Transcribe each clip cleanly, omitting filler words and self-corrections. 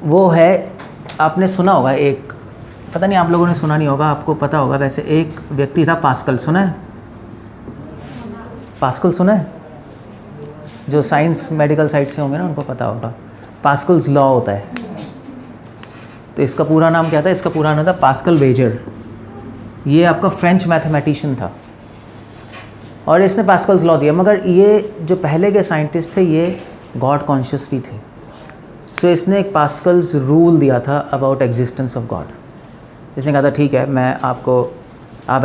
वो है, आपने सुना होगा, एक पता नहीं आप लोगों ने सुना नहीं होगा, आपको पता होगा वैसे, एक व्यक्ति था पास्कल, सुना है? पास्कल सुना है? जो साइंस मेडिकल साइड से होंगे ना उनको पता होगा। पास्कल्स लॉ होता है, तो इसका पूरा नाम क्या था? इसका पूरा नाम था पास्कल वेजर। ये आपका फ्रेंच मैथमेटिशियन था और इसने पास्कल्स लॉ दिया। मगर ये जो पहले के साइंटिस्ट थे ये गॉड कॉन्शियस भी थे। सो इसने एक पास्कल्स रूल दिया था अबाउट एग्जिस्टेंस ऑफ गॉड। इसने कहा था ठीक है, मैं आपको, आप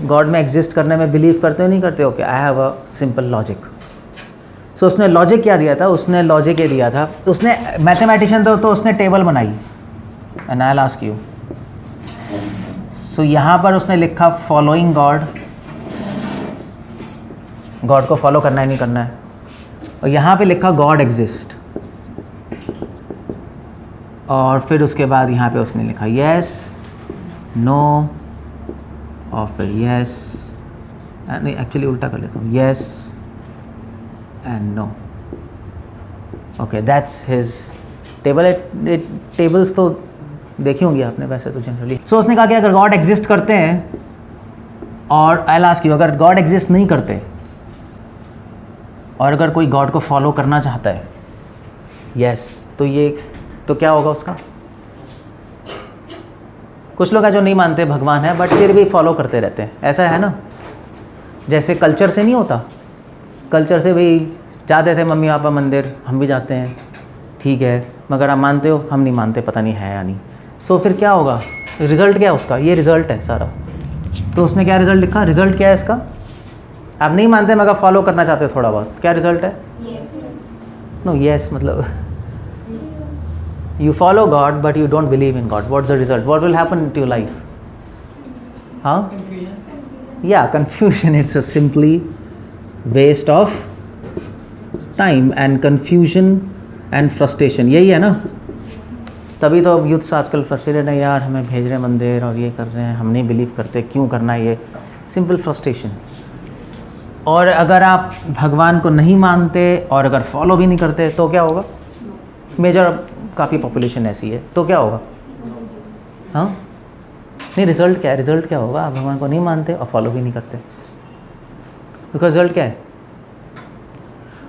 गॉड में एग्जिस्ट करने में बिलीव करते हो नहीं करते हो? क्या I have a simple logic. So उसने लॉजिक क्या दिया था? उसने लॉजिक ये दिया था, उसने मैथमेटिशियन था तो उसने टेबल बनाई, and I will ask you. So यहाँ पर उसने लिखा फॉलोइंग गॉड, गॉड को फॉलो करना है नहीं करना है, और यहाँ पे लिखा गॉड एग्जिस्ट, और फिर उसके बाद यहाँ पे उसने लिखा यस, नो, और फिर यस, नहीं एक्चुअली उल्टा कर लेता हूँ, yes and no. Okay, that's his table. Tables तो देखी होंगी आपने वैसे तो जनरली। सो उसने कहा कि अगर गॉड एग्जिस्ट करते हैं, और आई विल आस्क यू, अगर गॉड एग्जिस्ट नहीं करते और अगर कोई गॉड को फॉलो करना चाहता है, यस, तो ये तो क्या होगा उसका? कुछ लोग हैं जो नहीं मानते भगवान है बट फिर भी फॉलो करते रहते हैं, ऐसा है ना? जैसे कल्चर से नहीं होता, कल्चर से भी जाते थे मम्मी पापा मंदिर, हम भी जाते हैं, ठीक है, मगर आप मानते हो, हम नहीं मानते, पता नहीं है या नहीं। सो फिर क्या होगा? रिज़ल्ट क्या है उसका? ये रिज़ल्ट है सारा। तो उसने क्या रिज़ल्ट लिखा? रिज़ल्ट क्या है इसका? आप नहीं मानते मगर फॉलो करना चाहते हो थोड़ा बहुत, क्या रिज़ल्ट है? नो, यस मतलब you follow God but you don't believe in God. What's the result? What will happen to your life? Huh? Yeah, confusion. It's a simply waste of time and confusion and frustration. यही है ना? तभी तो अब youth आजकल frustrated है, यार हमें भेज रहे हैं मंदिर और ये कर रहे हैं, हम नहीं बिलीव करते, क्यों करना है ये? Simple frustration. और अगर आप भगवान को नहीं मानते और अगर फॉलो भी नहीं करते तो क्या होगा? मेजर काफ़ी पॉपुलेशन ऐसी है, तो क्या होगा? हाँ, नहीं, रिज़ल्ट क्या है? रिज़ल्ट क्या होगा? आप भगवान को नहीं मानते और फॉलो भी नहीं करते, उसका रिज़ल्ट क्या है?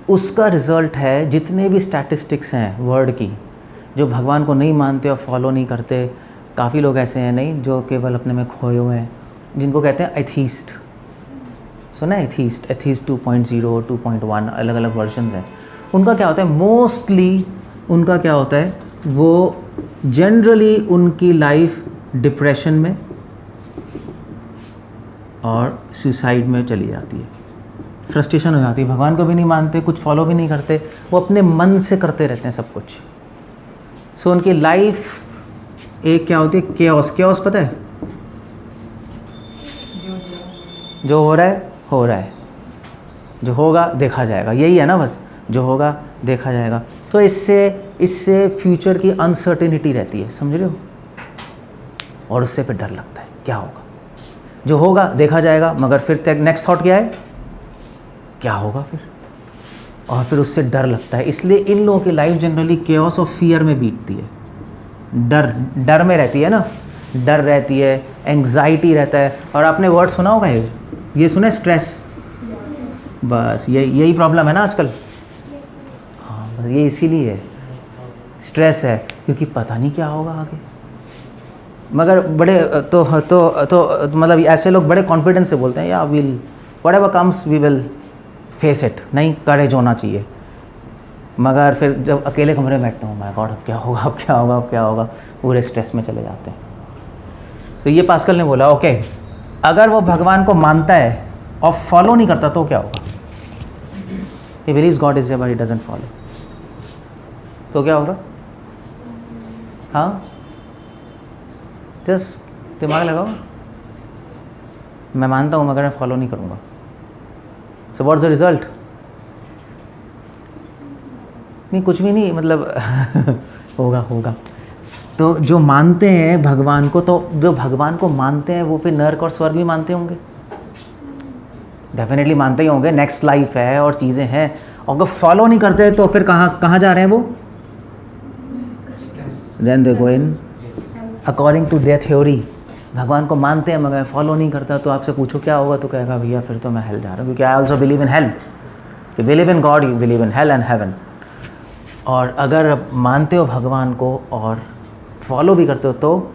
उसका रिज़ल्ट है, जितने भी स्टैटिस्टिक्स हैं वर्ल्ड की, जो भगवान को नहीं मानते और फॉलो नहीं करते, काफ़ी लोग ऐसे हैं नहीं जो केवल अपने में खोए हुए हैं, जिनको कहते हैं एथीस्ट। सुना है एथीस्ट? एथीस्ट 2.0, 2.1, अलग अलग वर्जन्स हैं। उनका क्या होता है? मोस्टली उनका क्या होता है, वो जनरली उनकी लाइफ डिप्रेशन में और सुसाइड में चली जाती है, फ्रस्ट्रेशन हो जाती है, भगवान को भी नहीं मानते, कुछ फॉलो भी नहीं करते, वो अपने मन से करते रहते हैं सब कुछ। सो उनकी लाइफ एक क्या होती है? केओस। केओस पता है? जो हो रहा है, जो होगा देखा जाएगा, यही है ना बस, जो होगा देखा जाएगा। तो इससे फ्यूचर की अनसर्टेनिटी रहती है, समझ रहे हो? और उससे फिर डर लगता है, क्या होगा? जो होगा देखा जाएगा, मगर फिर नेक्स्ट थॉट क्या है? क्या होगा फिर? और फिर उससे डर लगता है। इसलिए इन लोगों की लाइफ जनरली केओस और फियर में बीतती है, डर में रहती है ना, डर रहती है, एंग्जाइटी रहता है। और आपने वर्ड सुना होगा, ये सुना है, स्ट्रेस। बस यही प्रॉब्लम है ना आजकल। ये इसीलिए है, स्ट्रेस है, क्योंकि पता नहीं क्या होगा आगे। मगर बड़े तो मतलब ऐसे लोग बड़े कॉन्फिडेंस से बोलते हैं, या will whatever comes we will face it. नहीं, करेज होना चाहिए। मगर फिर जब अकेले कमरे में बैठता हूँ, माय गॉड अब क्या होगा, अब क्या होगा, अब क्या होगा, पूरे स्ट्रेस में चले जाते हैं। तो ये पास्कल ने बोला, ओके, अगर वो भगवान को मानता है और फॉलो नहीं करता तो क्या होगा? He believes God is there but he doesn't follow, तो क्या होगा? हाँ, जस्ट दिमाग लगाओ। मैं मानता हूँ मगर मैं फॉलो नहीं करूँगा, सो व्हाट्स द रिजल्ट? नहीं, कुछ भी नहीं, मतलब होगा। तो जो मानते हैं भगवान को, तो जो भगवान को मानते हैं वो फिर नरक और स्वर्ग भी मानते होंगे, डेफिनेटली मानते ही होंगे, नेक्स्ट लाइफ है और चीज़ें हैं। और अगर फॉलो नहीं करते तो फिर कहाँ जा रहे हैं वो? Then they go in according to their theory. भगवान को मानते हैं मगर फॉलो नहीं करता, तो आपसे पूछो क्या होगा तो कहेगा भैया फिर तो मैं हेल जा रहा हूँ, क्योंकि I also believe in hell. You believe in God, you believe in hell and heaven. और अगर आप मानते हो भगवान को और फॉलो भी करते हो तो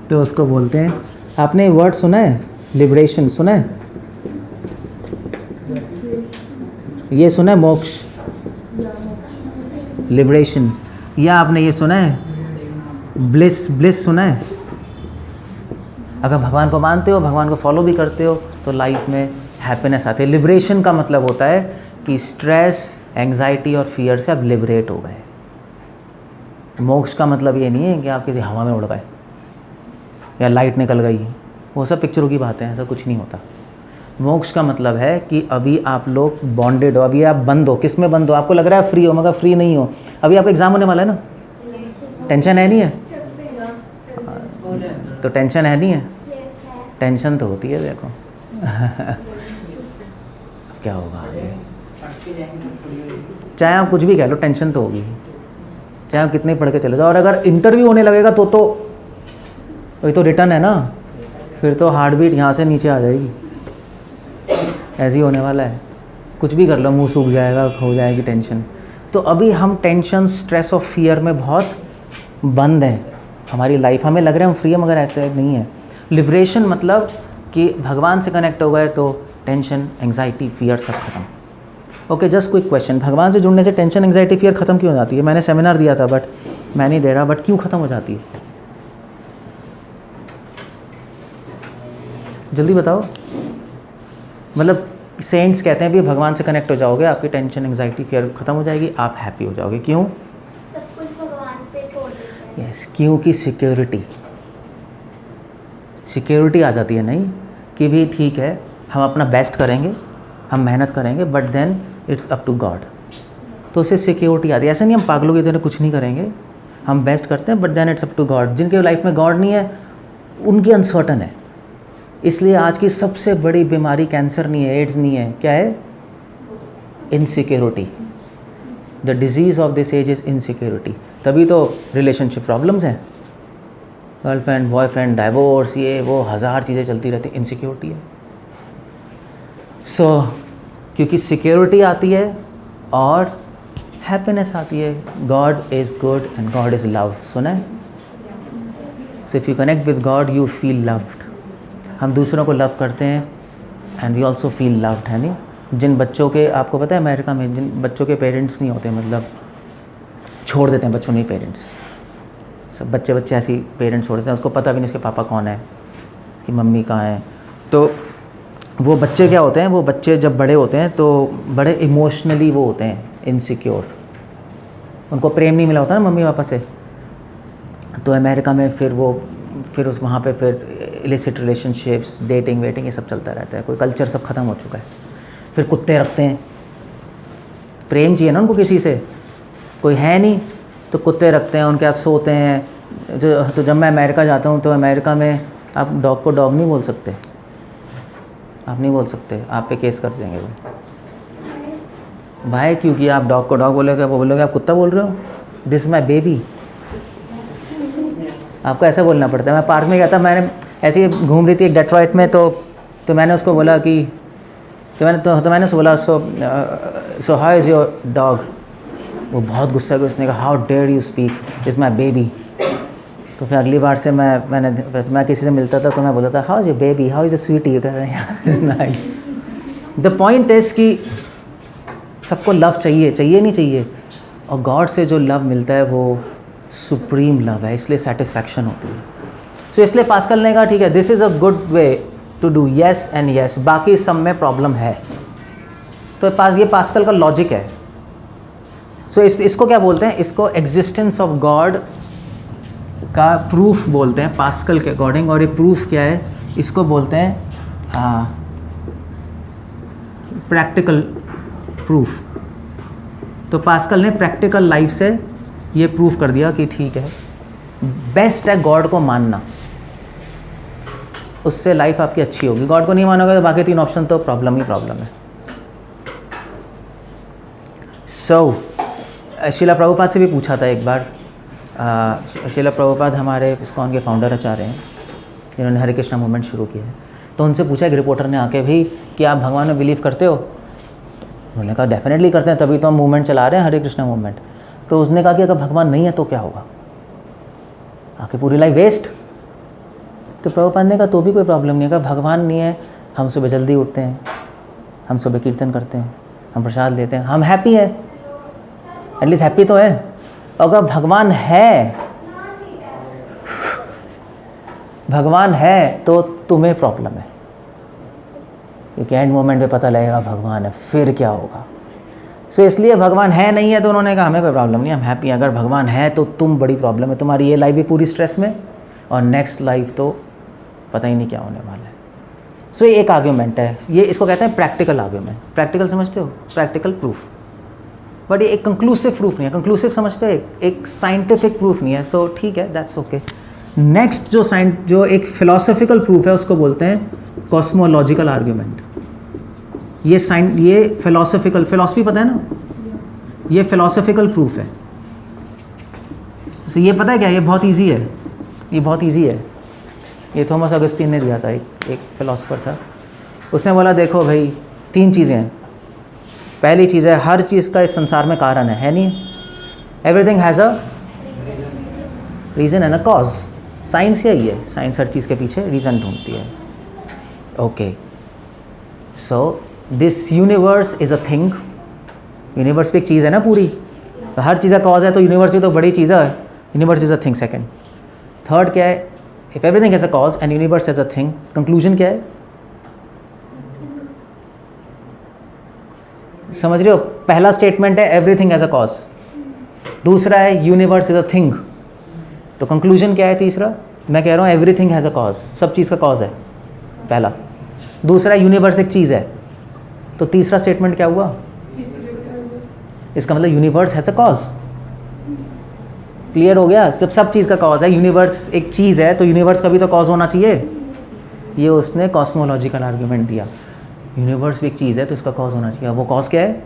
तो उसको बोलते हैं, आपने वर्ड सुना है लिबरेशन, सुना है? ये सुना है मोक्ष, लिबरेशन। या आपने ये सुना है ब्लिस, ब्लिस सुना है? अगर भगवान को मानते हो, भगवान को फॉलो भी करते हो तो लाइफ में हैप्पीनेस आती है। लिबरेशन का मतलब होता है कि स्ट्रेस, एंग्जाइटी और फियर से आप लिबरेट हो गए। मोक्ष का मतलब ये नहीं है कि आप किसी हवा में उड़ गए या लाइट निकल गई, वो सब पिक्चरों की बातें हैं, ऐसा कुछ नहीं होता। मोक्ष का मतलब है कि अभी आप लोग बॉन्डेड हो, अभी आप बंद हो। किस में बंद हो? आपको लग रहा है फ्री हो मगर फ्री नहीं हो। अभी आपका एग्ज़ाम होने वाला है ना, टेंशन है नहीं है? तो टेंशन है नहीं है? टेंशन तो होती है, देखो क्या होगा आगे। चाहे आप कुछ भी कह लो, टेंशन तो होगी, चाहे आप कितने पढ़ के चले जाओ। और अगर इंटरव्यू होने लगेगा तो वही तो रिटर्न है ना, फिर तो हार्ट बीट यहाँ से नीचे आ जाएगी। ऐसे ही होने वाला है, कुछ भी कर लो मुंह सूख जाएगा, हो जाएगी टेंशन। तो अभी हम टेंशन, स्ट्रेस और फियर में बहुत बंद हैं हमारी लाइफ। हमें लग रहा है हम फ्री है मगर ऐसा नहीं है। लिबरेशन मतलब कि भगवान से कनेक्ट हो गए तो टेंशन, एंग्जाइटी, फियर सब खत्म। ओके, जस्ट क्विक क्वेश्चन, भगवान से जुड़ने से टेंशन, एंग्जाइटी, फियर खत्म क्यों हो जाती है? मैंने सेमिनार दिया था बट मैं नहीं दे रहा, बट क्यों ख़त्म हो जाती है? जल्दी बताओ। मतलब सेंट्स कहते हैं भी भगवान से कनेक्ट हो जाओगे, आपकी टेंशन, एंग्जाइटी, फियर खत्म हो जाएगी, आप हैप्पी हो जाओगे। क्यों? सब कुछ भगवान पे छोड़ देते हैं। यस, क्योंकि सिक्योरिटी आ जाती है। नहीं कि भी ठीक है, हम अपना बेस्ट करेंगे, हम मेहनत करेंगे, but then it's up to God. तो उससे सिक्योरिटी आती है। ऐसा नहीं हम पागलों की तरह कुछ नहीं करेंगे, हम बेस्ट करते हैं, but then it's up to God. जिनके लाइफ में गॉड नहीं है उनकी अनसर्टन है। इसलिए आज की सबसे बड़ी बीमारी कैंसर नहीं है, एड्स नहीं है, क्या है? Insecurity. The disease of this age is insecurity. तभी तो रिलेशनशिप प्रॉब्लम्स हैं, गर्लफ्रेंड, बॉयफ्रेंड, डाइवोर्स, ये वो हज़ार चीज़ें चलती रहती, इनसिक्योरिटी है। सो क्योंकि सिक्योरिटी आती है और हैप्पीनेस आती है। God is good and God is love, सुना है? So if you connect with God you feel loved. हम दूसरों को लव करते हैं and we also feel loved, है नहीं? जिन बच्चों के, आपको पता है अमेरिका में जिन बच्चों के पेरेंट्स नहीं होते, मतलब छोड़ देते हैं बच्चों नहीं पेरेंट्स, सब बच्चे ऐसे ही पेरेंट्स छोड़ देते हैं, उसको पता भी नहीं उसके पापा कौन है, कि मम्मी कहाँ है। तो वो बच्चे क्या होते हैं, वो बच्चे जब बड़े होते हैं तो बड़े इमोशनली वो होते हैं इनसिक्योर, उनको प्रेम नहीं मिला होता ना मम्मी पापा से। तो अमेरिका में फिर उस वहाँ पे फिर इलिसिट रिलेशनशिप्स, डेटिंग वेटिंग, ये सब चलता रहता है। कोई कल्चर सब ख़त्म हो चुका है। फिर कुत्ते रखते हैं, प्रेम चाहिए ना उनको किसी से, कोई है नहीं तो कुत्ते रखते हैं, उनके साथ सोते हैं। तो जब मैं अमेरिका जाता हूँ तो अमेरिका में आप डॉग को डॉग नहीं बोल सकते, आप नहीं बोल सकते, आप पे केस कर देंगे वो भाई, क्योंकि आप डॉग को डॉग बोलोगे, वो बोलोगे आप कुत्ता बोल रहे हो, दिस इज़ माई बेबी। आपको ऐसा बोलना पड़ता है। मैं पार्क में गया था, मैंने ऐसे ही घूम रही थी एक डेट्रॉइट में, तो मैंने उसको बोला कि मैंने उसको बोला so how is your dog. वो बहुत गुस्सा हुआ, उसने कहा how dare you speak, is my baby. तो फिर अगली बार से मैं किसी से मिलता था तो मैं बोलता था how is your baby, how is your sweetie. The point is कि सबको लव चाहिए नहीं चाहिए, और गॉड से जो लव मिलता है वो सुप्रीम लव है, इसलिए सेटिस्फैक्शन होती है। सो इसलिए पास्कल ने कहा ठीक है, this is a good way to do yes and yes, बाकी सब में प्रॉब्लम है। तो ये पास्कल का लॉजिक है। सो इसको क्या बोलते हैं? इसको एग्जिस्टेंस ऑफ गॉड का प्रूफ बोलते हैं पास्कल के अकॉर्डिंग। और ये प्रूफ क्या है? इसको बोलते हैं प्रैक्टिकल प्रूफ। तो पास्कल ने प्रैक्टिकल लाइफ से ये प्रूफ कर दिया कि ठीक है, बेस्ट है गॉड को मानना, उससे लाइफ आपकी अच्छी होगी। गॉड को नहीं मानोगे तो बाकी तीन ऑप्शन तो प्रॉब्लम ही प्रॉब्लम है। सो शिला प्रभुपाद से भी पूछा था एक बार। शिला प्रभुपाद हमारे इस्कॉन के फाउंडर आचार्य हैं, जिन्होंने हरे कृष्णा मूवमेंट शुरू किया है। तो उनसे पूछा एक रिपोर्टर ने आके, भाई कि आप भगवान में बिलीव करते हो? उन्होंने कहा डेफिनेटली करते हैं, तभी तो हम मूवमेंट चला रहे हैं, हरे कृष्णा मूवमेंट। तो उसने कहा कि अगर भगवान नहीं है तो क्या होगा, आके पूरी लाइफ वेस्ट। तो प्रभुपाद ने कहा तो भी कोई प्रॉब्लम नहीं है, अगर भगवान नहीं है, हम सुबह जल्दी उठते हैं, हम सुबह कीर्तन करते हैं, हम प्रसाद लेते हैं, हम हैप्पी हैं, एटलीस्ट हैप्पी तो है। अगर भगवान है तो तुम्हें प्रॉब्लम है, क्योंकि एंड मोमेंट पे पता लगेगा भगवान है, फिर क्या होगा। सो इसलिए भगवान है नहीं है तो उन्होंने कहा हमें कोई प्रॉब्लम नहीं, हम हैप्पी हैं। अगर भगवान है तो तुम बड़ी प्रॉब्लम है, तुम्हारी ये लाइफ भी पूरी स्ट्रेस में, और नेक्स्ट लाइफ तो पता ही नहीं क्या होने वाला है। सो ये एक आर्ग्यूमेंट है, ये इसको कहते हैं प्रैक्टिकल आर्ग्यूमेंट। प्रैक्टिकल समझते हो? Practical proof. बट ये एक कंक्लूसिव प्रूफ नहीं है। कंक्लूसिव समझते हो? एक साइंटिफिक प्रूफ नहीं है। सो ठीक है, दैट्स ओके। नेक्स्ट जो एक फिलोसॉफिकल प्रूफ है उसको बोलते हैं कॉस्मोलॉजिकल आर्ग्यूमेंट। ये फिलॉसफी पता है ना, ये फिलोसॉफिकल प्रूफ है। तो ये पता है क्या, ये बहुत इजी है, ये बहुत इजी है। ये थॉमस अगस्टीन ने दिया था, एक फिलोसोफर था। उसने बोला देखो भाई, 3 चीज़ें हैं। पहली चीज़ है, हर चीज़ का इस संसार में कारण है नहीं? Everything has a reason and a cause. Science यही है, साइंस हर चीज़ के पीछे रीज़न ढूंढती है। Okay, so this universe is a thing. Universe भी एक चीज़ है ना पूरी, तो हर चीज़ का कॉज है, तो यूनिवर्स भी तो बड़ी चीज़ है। Universe is a thing. Second, third क्या है? If everything has a cause and universe has a thing, conclusion क्या है? समझ रहे हो? पहला स्टेटमेंट है एवरीथिंग हैज़ अ कॉज, दूसरा है यूनिवर्स इज़ अ थिंग, तो कंक्लूजन क्या है? तीसरा, मैं कह रहा हूँ एवरीथिंग हैज़ अ कॉज, सब चीज़ का कॉज है पहला। दूसरा, यूनिवर्स एक चीज़ है, तो तीसरा स्टेटमेंट क्या हुआ? इसका मतलब universe has a cause. Clear हो गया? जब सब चीज़ का कॉज है, यूनिवर्स एक चीज़ है, तो यूनिवर्स का भी तो कॉज होना चाहिए। ये उसने कॉस्मोलॉजिकल आर्ग्यूमेंट दिया। यूनिवर्स भी एक चीज़ है तो इसका कॉज होना चाहिए। वो कॉज क्या है?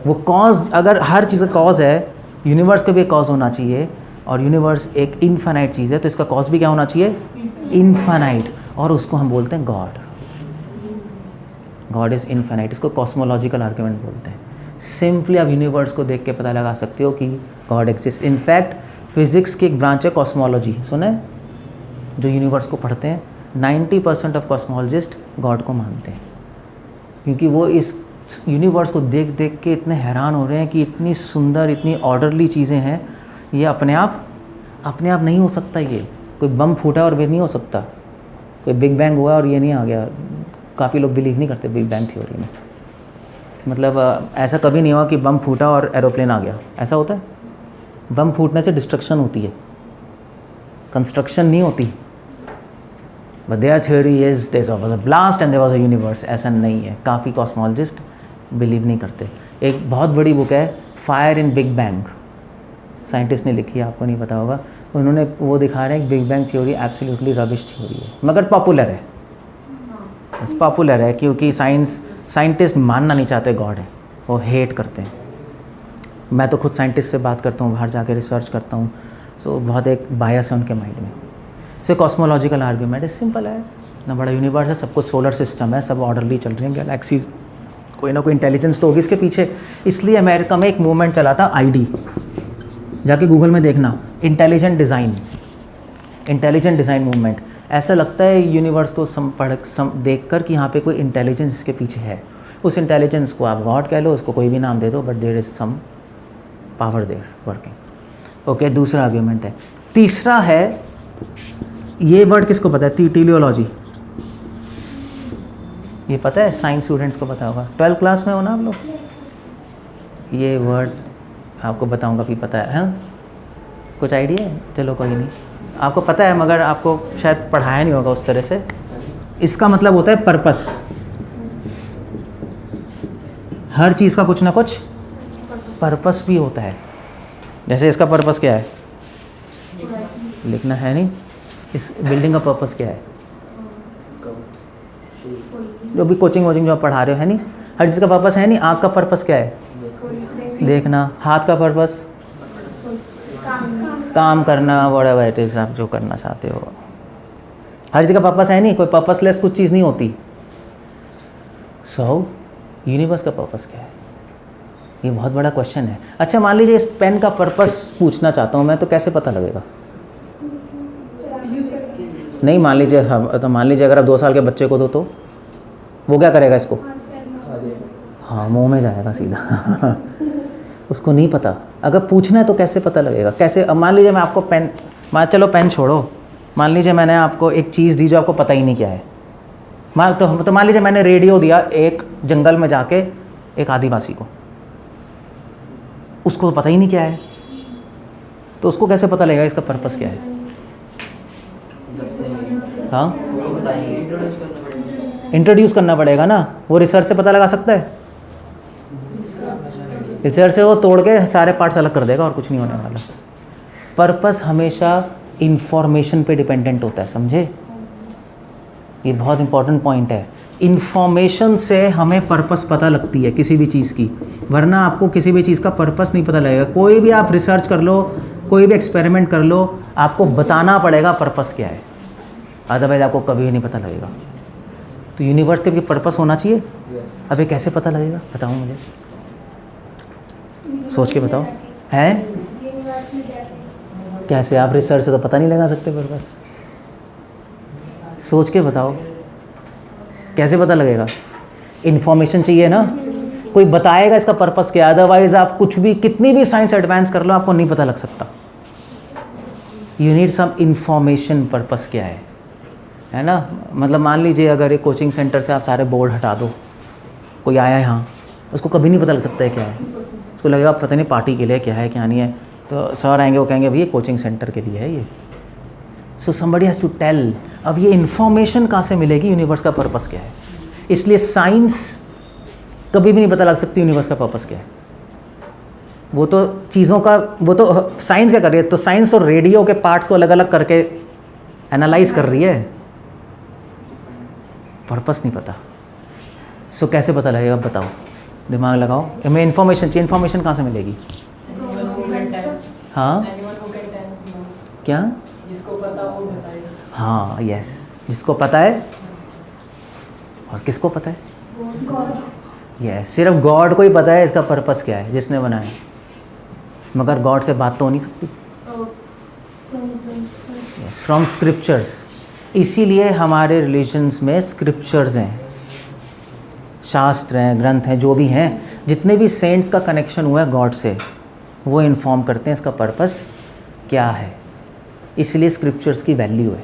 वो कॉज, अगर हर चीज़ का कॉज है, यूनिवर्स का भी एक कॉज होना चाहिए, और यूनिवर्स एक इनफाइनाइट चीज़ है, तो इसका कॉज भी क्या होना चाहिए? इनफाइनाइट। और उसको हम बोलते हैं गॉड। गॉड इज़ इनफाइनाइट, इसको कॉस्मोलॉजिकल आर्ग्यूमेंट बोलते हैं। सिंपली आप यूनिवर्स को देख के पता लगा सकते हो कि गॉड एग्जिस्ट। इनफैक्ट फिजिक्स की एक ब्रांच है कॉस्मोलॉजी, सुने? जो यूनिवर्स को पढ़ते हैं, 90% ऑफ कॉस्मोलॉजिस्ट गॉड को मानते हैं, क्योंकि वो इस यूनिवर्स को देख देख के इतने हैरान हो रहे हैं कि इतनी सुंदर, इतनी ऑर्डरली चीज़ें हैं। ये अपने आप नहीं हो सकता। ये कोई बम फूटा और भी नहीं हो सकता, कोई बिग बैंग हुआ और ये नहीं आ गया। काफ़ी लोग बिलीव नहीं करते बिग बैंग थ्योरी में। मतलब ऐसा कभी नहीं हुआ कि बम फूटा और एरोप्लेन आ गया, ऐसा होता है? बम फूटने से डिस्ट्रक्शन होती है, कंस्ट्रक्शन नहीं होती। But their theory is there was a blast and there was a universe. ऐसा नहीं है, काफ़ी कॉस्मोलॉजिस्ट बिलीव नहीं करते। एक बहुत बड़ी बुक है fire in big bang, scientist ने लिखी है, आपको नहीं पता होगा। उन्होंने वो दिखा रहे हैं कि big bang theory absolutely rubbish theory है, मगर पॉपुलर है। बस पॉपुलर है क्योंकि साइंटिस्ट मानना नहीं चाहते गॉड है, वो हेट करते हैं। मैं तो खुद साइंटिस्ट से बात करता हूँ, बाहर जाके रिसर्च करता हूँ, सो बहुत एक बायस है उनके माइंड में। सो कॉस्मोलॉजिकल आर्ग्यूमेंट सिंपल है ना, बड़ा यूनिवर्स है, सब कुछ सोलर सिस्टम है, सब ऑर्डरली चल रही हैं गैलेक्सीज, कोई ना कोई इंटेलिजेंस तो होगी इसके पीछे। इसलिए अमेरिका में एक मूवमेंट चला था ID, जाके गूगल में देखना, इंटेलिजेंट डिज़ाइन मूवमेंट। ऐसा लगता है यूनिवर्स को देख कर कि यहाँ पे कोई इंटेलिजेंस इसके पीछे है। उस इंटेलिजेंस को आप गॉड कह लो, उसको कोई भी नाम दे दो, but there is some power there working. Okay, दूसरा आर्ग्यूमेंट है। तीसरा है, ये वर्ड किसको पता है? टेलियोलॉजी। ये पता है? साइंस स्टूडेंट्स को पता होगा, 12th क्लास में हो ना आप लोग। ये वर्ड आपको बताऊंगा, भी पता है? हाँ, कुछ आइडिया है? चलो कोई नहीं, आपको पता है मगर आपको शायद पढ़ाया नहीं होगा उस तरह से। इसका मतलब होता है पर्पस। हर चीज़ का कुछ ना कुछ पर्पस भी होता है। जैसे इसका पर्पस क्या है? लिखना है नहीं? इस बिल्डिंग का पर्पस क्या है? जो भी कोचिंग जो आप पढ़ा रहे हो है नहीं, हर चीज़ का पर्पस है नहीं। आँख का पर्पस क्या है? देखना। हाथ का पर्पस काम करना, व्हाटएवर इट इज, आप जो करना चाहते हो। हर चीज़ का पर्पस है नहीं, कोई पर्पसलेस कुछ चीज़ नहीं होती। सो यूनिवर्स का पर्पस क्या है, ये बहुत बड़ा क्वेश्चन है। अच्छा मान लीजिए इस पेन का पर्पस पूछना चाहता हूँ मैं, तो कैसे पता लगेगा? नहीं मान लीजिए, हाँ तो मान लीजिए अगर आप 2 साल के बच्चे को दो तो वो क्या करेगा इसको? हाँ मुंह में जाएगा सीधा उसको नहीं पता। अगर पूछना है तो कैसे पता लगेगा? कैसे? अब मान लीजिए मैं आपको पेन, चलो पेन छोड़ो, मान लीजिए मैंने आपको एक चीज़ दी जो आपको पता ही नहीं क्या है। तो मान लीजिए मैंने रेडियो दिया एक जंगल में जाके एक आदिवासी को, उसको तो पता ही नहीं क्या है, तो उसको कैसे पता लगेगा इसका पर्पस क्या है? हाँ इंट्रोड्यूस करना पड़ेगा ना। वो रिसर्च से पता लगा सकता है? रिसर्च से वो तोड़ के सारे पार्ट्स अलग कर देगा और कुछ नहीं होने वाला। पर्पस हमेशा इंफॉर्मेशन पे डिपेंडेंट होता है, समझे? ये बहुत इंपॉर्टेंट पॉइंट है। इंफॉर्मेशन से हमें पर्पस पता लगती है किसी भी चीज़ की, वरना आपको किसी भी चीज़ का पर्पस नहीं पता लगेगा। कोई भी आप रिसर्च कर लो, कोई भी एक्सपेरिमेंट कर लो, आपको बताना पड़ेगा पर्पस क्या है, अदरवाइज आपको कभी नहीं पता लगेगा। तो यूनिवर्स के भी पर्पस होना चाहिए। अब ये कैसे पता लगेगा, बताओ मुझे, सोच के बताओ। हैं कैसे? आप रिसर्च से तो पता नहीं लगा सकते पर्पस, सोच के बताओ कैसे पता लगेगा? इन्फॉर्मेशन चाहिए ना, कोई बताएगा इसका पर्पस क्या है, अदरवाइज आप कुछ भी, कितनी भी साइंस एडवांस कर लो, आपको नहीं पता लग सकता। You need some information, purpose क्या है ना? मतलब मान लीजिए अगर एक कोचिंग सेंटर से आप सारे बोर्ड हटा दो, कोई आया यहाँ, उसको कभी नहीं पता लग सकता है क्या है, उसको लगेगा पता नहीं पार्टी के लिए क्या है क्या नहीं है, तो सर आएंगे वो कहेंगे भैया कोचिंग सेंटर के लिए है ये। So somebody has to tell. अब ये इन्फॉर्मेशन कहाँ से मिलेगी, यूनिवर्स का पर्पस क्या है? इसलिए साइंस कभी भी नहीं पता लग सकती यूनिवर्स का पर्पस क्या है। वो तो चीज़ों का, वो तो साइंस क्या कर रही है, तो साइंस और रेडियो के पार्ट्स को अलग अलग करके एनालाइज कर रही है, पर्पस नहीं पता। सो कैसे पता लगेगा, बताओ, दिमाग लगाओ। हमें इन्फॉर्मेशन चाहिए, इन्फॉर्मेशन कहाँ से मिलेगी? हाँ क्या? जिसको पता वो बताएगा। हाँ यस, जिसको पता है। और किसको पता है? यस, सिर्फ गॉड को ही पता है इसका पर्पस क्या है, जिसने बनाया, मगर गॉड से बात तो हो नहीं सकती। Yes, from scriptures. इसीलिए हमारे रिलीजन्स में स्क्रिप्चर्स हैं, शास्त्र हैं, ग्रंथ हैं, जो भी हैं, जितने भी सेंट्स का कनेक्शन हुआ है गॉड से, वो इन्फॉर्म करते हैं इसका पर्पस क्या है। इसलिए स्क्रिप्चर्स की वैल्यू है,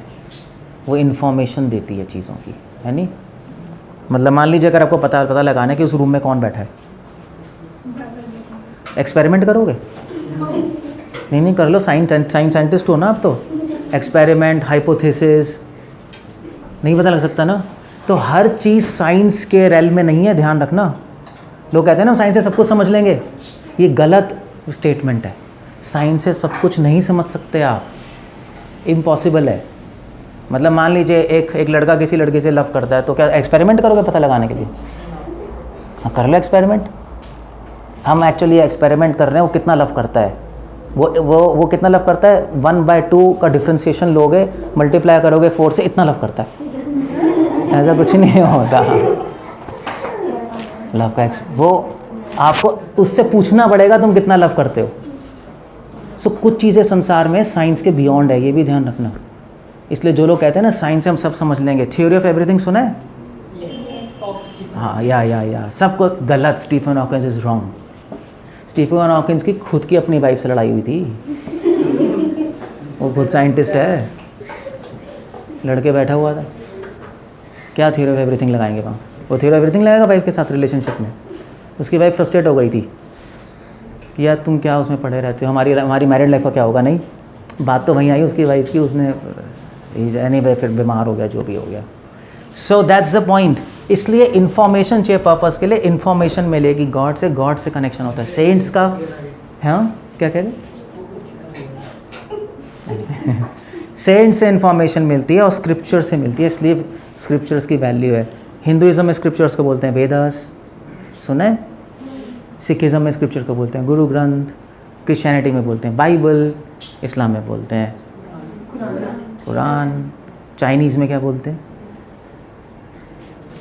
वो इन्फॉर्मेशन देती है चीज़ों की, है नहीं? मतलब मान लीजिए अगर आपको पता लगाना है कि उस रूम में कौन बैठा है, एक्सपेरिमेंट करोगे? नहीं कर लो, साइंस साइंटिस्ट हो ना आप, तो एक्सपेरिमेंट, हाइपोथेसिस नहीं पता लग सकता ना। तो हर चीज़ साइंस के रेल में नहीं है, ध्यान रखना। लोग कहते हैं ना साइंस से सब कुछ समझ लेंगे, ये गलत स्टेटमेंट है। साइंस से सब कुछ नहीं समझ सकते आप, इम्पॉसिबल है। मतलब मान लीजिए एक लड़का किसी लड़की से लव करता है, तो क्या एक्सपेरिमेंट करोगे पता लगाने के लिए? हाँ कर लो एक्सपेरिमेंट। हम एक्चुअली एक्सपेरिमेंट कर रहे हैं वो कितना लव करता है, वो कितना लव करता है, 1/2 का डिफ्रेंशिएशन लोगे, मल्टीप्लाई करोगे 4 से, इतना लव करता है। ऐसा कुछ नहीं होता लव का वो आपको उससे पूछना पड़ेगा तुम कितना लव करते हो। सो कुछ चीज़ें संसार में साइंस के बियॉन्ड है, ये भी ध्यान रखना। इसलिए जो लोग कहते हैं ना साइंस से हम सब समझ लेंगे, थ्योरी ऑफ एवरीथिंग सुना है? हाँ या सबको गलत। Stephen Hawkins is wrong. Stephen Hawkins की खुद की अपनी वाइफ से लड़ाई हुई थी, वो खुद साइंटिस्ट है, लड़के बैठा हुआ था, क्या थ्योरी ऑफ एवरीथिंग लगाएंगे वहाँ? वो थ्योरी ऑफ एवरीथिंग लगाएगा वाइफ के साथ रिलेशनशिप में। उसकी वाइफ फ्रस्ट्रेट हो गई थी कि यार तुम क्या उसमें पड़े रहते हो, हमारी मैरिड लाइफ का क्या होगा। नहीं, बात तो वहीं आई उसकी वाइफ की, उसने एनीवे फिर बीमार हो गया, जो भी हो गया। सो दैट्स द पॉइंट। इसलिए इन्फॉर्मेशन चाहिए पर्पस के लिए, इन्फॉर्मेशन मिलेगी गॉड से कनेक्शन होता है। सेंट्स का, हाँ क्या कह रहे? सेंट से इन्फॉर्मेशन मिलती है और स्क्रिप्चर से मिलती है, इसलिए स्क्रिप्चर्स की वैल्यू है। हिंदुइज्म में स्क्रिप्चर्स को बोलते हैं वेदास, सुना है? सिखिज़म में स्क्रिप्चर को बोलते हैं गुरु ग्रंथ, क्रिश्चियनिटी में बोलते हैं बाइबल, इस्लाम में बोलते हैं कुरान, चाइनीज़ में क्या बोलते हैं?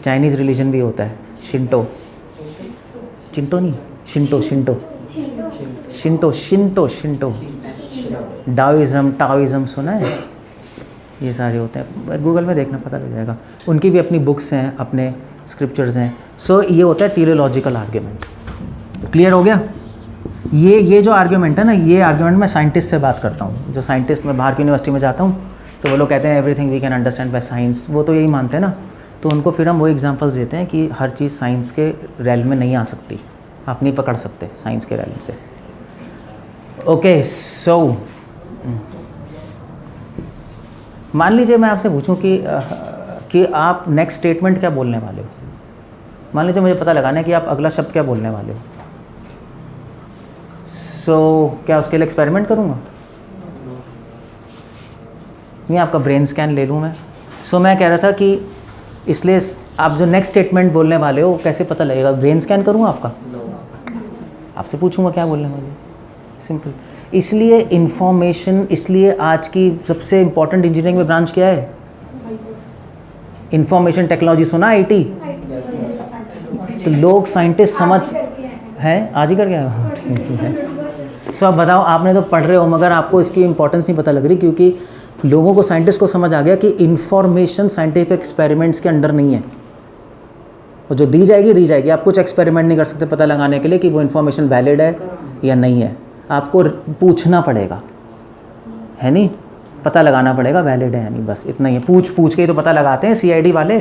चाइनीज़ रिलीजन भी होता है शिंटो, चिंटो नहीं, Shinto Shinto Shinto Shinto Shinto, Daoism, Taoism सुना है? ये सारे होते हैं, गूगल में देखना पता लग जाएगा। उनकी भी अपनी बुक्स हैं, अपने स्क्रिप्चर्स हैं। सो ये होता है टीरियोलॉजिकल आर्ग्यूमेंट। क्लियर हो गया? ये जो आर्ग्यूमेंट है ना, ये आर्ग्यूमेंट मैं साइंटिस्ट से बात करता हूँ। जो साइंटिस्ट, मैं बाहर की यूनिवर्सिटी में जाता हूँ तो वो लोग कहते हैं everything we can understand by science, वो तो यही मानते हैं ना। तो उनको फिर हम वो एग्जांपल्स देते हैं कि हर चीज़ साइंस के रैल में नहीं आ सकती, आप नहीं पकड़ सकते साइंस के रैल से। ओके, सो मान लीजिए मैं आपसे पूछूं कि आप नेक्स्ट स्टेटमेंट क्या बोलने वाले हो। मान लीजिए मुझे पता लगाना है कि आप अगला शब्द क्या बोलने वाले हो। सो क्या उसके लिए एक्सपेरिमेंट करूँगा? नहीं, आपका ब्रेन स्कैन ले लूँ मैं। सो मैं कह रहा था कि इसलिए आप जो नेक्स्ट स्टेटमेंट बोलने वाले हो कैसे पता लगेगा? ब्रेन स्कैन करूँगा आपका, आपसे पूछूंगा क्या बोलने वाले, सिंपल। इसलिए इंफॉर्मेशन, इसलिए आज की सबसे इम्पोर्टेंट इंजीनियरिंग में ब्रांच क्या है? इंफॉर्मेशन टेक्नोलॉजी, सुना आईटी? तो लोग साइंटिस्ट समझ हैं, आज ही कर गया है। सो अब बताओ, आपने तो पढ़ रहे हो मगर आपको इसकी इंपॉर्टेंस नहीं पता लग रही, क्योंकि लोगों को, साइंटिस्ट को समझ आ गया कि इंफॉर्मेशन साइंटिफिक एक्सपेरिमेंट्स के अंडर नहीं है। वो जो दी जाएगी, आप कुछ एक्सपेरिमेंट नहीं कर सकते पता लगाने के लिए कि वो इन्फॉर्मेशन वैलिड है या नहीं है। आपको पूछना पड़ेगा, है नहीं, पता लगाना पड़ेगा वैलिड है या नहीं, बस इतना ही है। पूछ के ही तो पता लगाते हैं सीआईडी वाले।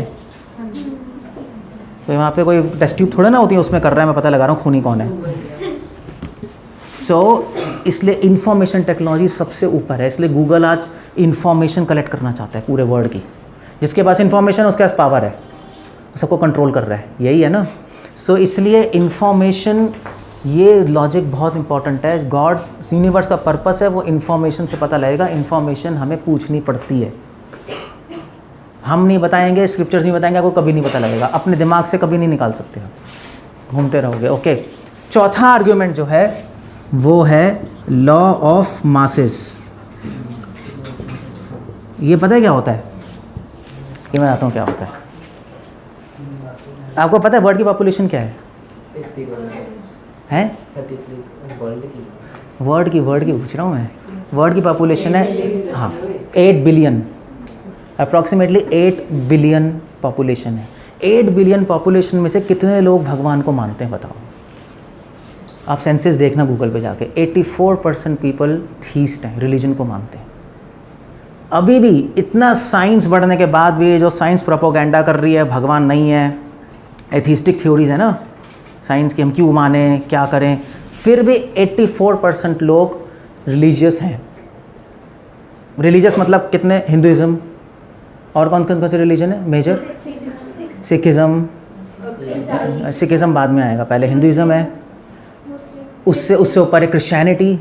तो वहाँ पे कोई टेस्ट ट्यूब थोड़ा ना होती है, उसमें कर रहा है मैं पता लगा रहा हूँ खूनी कौन है। सो इसलिए इंफॉर्मेशन टेक्नोलॉजी सबसे ऊपर है। इसलिए गूगल आज इंफॉर्मेशन कलेक्ट करना चाहता है पूरे वर्ल्ड की। जिसके पास इंफॉर्मेशन उसके पास पावर है, सबको कंट्रोल कर रहा है, यही है ना। सो इसलिए इंफॉर्मेशन, ये लॉजिक बहुत इंपॉर्टेंट है। गॉड, यूनिवर्स का पर्पस है वो इंफॉर्मेशन से पता लगेगा। इंफॉर्मेशन हमें पूछनी पड़ती है, हम नहीं बताएंगे, स्क्रिप्चर्स नहीं बताएंगे, आपको कभी नहीं पता लगेगा। अपने दिमाग से कभी नहीं निकाल सकते, आप घूमते रहोगे। ओके, चौथा आर्ग्यूमेंट जो है वो है लॉ ऑफ मासेस। ये पता है क्या होता है? ये मैं आता हूँ क्या होता है। आपको पता है वर्ल्ड की पॉपुलेशन क्या है? वर्ल्ड की पूछ रहा हूँ मैं। वर्ल्ड की पॉपुलेशन है, हाँ, 8 बिलियन, अप्रॉक्सीमेटली 8 बिलियन पॉपुलेशन है। 8 बिलियन पॉपुलेशन में से कितने लोग भगवान को मानते हैं बताओ? आप सेंसस देखना गूगल पे जाके, 84% पीपल थीस्ट हैं, रिलीजन को मानते हैं। अभी भी इतना साइंस बढ़ने के बाद भी जो साइंस प्रोपोगेंडा कर रही है भगवान नहीं है, एथिस्टिक थ्योरीज है ना साइंस की, हम क्यों माने, क्या करें, फिर भी 84% लोग रिलीजियस हैं। रिलीजियस मतलब कितने? हिंदुइज्म और कौन कौन से रिलीजन है मेजर? सिखिज़म बाद में आएगा, पहले हिंदुइज्म है, उससे ऊपर है क्रिश्चियनिटी,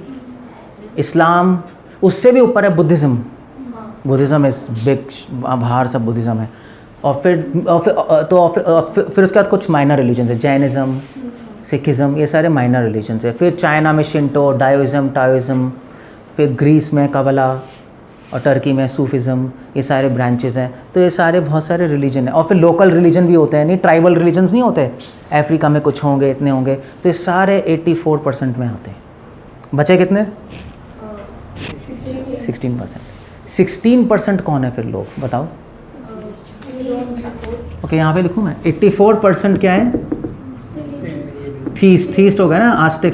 इस्लाम, उससे भी ऊपर है बुद्धिज़्म। बुद्धिज़्म इज बिग, बाहर सब बुद्धिज़्म है। और फिर उसके बाद कुछ माइनर रिलीजन है, जैनिज़्म, सिखिज़म, ये सारे माइनर रिलीजन है। फिर चाइना में शिंटो, डाओइज़्म, टाओइज़्म, फिर ग्रीस में कबला और टर्की में सूफिज़्म, ये सारे ब्रांचेस हैं। तो ये सारे बहुत सारे रिलीजन हैं। और फिर लोकल रिलीजन भी होते हैं, नहीं ट्राइबल रिलीजन्स नहीं होते, अफ्रीका में कुछ होंगे, इतने होंगे। तो ये सारे 84% में आते हैं। बचे कितने? 16%। 16% कौन है फिर लोग बताओ? ओके, यहाँ पे लिखूँ मैं, 84% क्या है? थीस्ट हो गया ना, आस्तिक।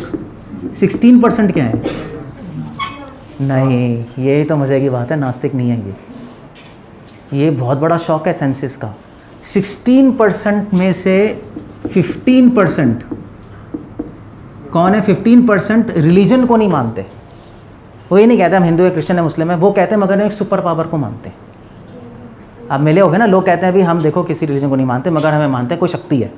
16% क्या है? नहीं, ये तो मज़े की बात है, नास्तिक नहीं है ये बहुत बड़ा शौक है सेंसस का। 16% में से 15% कौन है? 15% रिलीजन को नहीं मानते। वो ये नहीं कहते हम हिंदू है, क्रिश्चियन है, मुस्लिम है, वो कहते हैं मगर हम एक सुपर पावर को मानते हैं। आप मिले होगे ना, लोग कहते हैं भी हम देखो किसी रिलीजन को नहीं मानते मगर हमें मानते हैं कोई शक्ति है।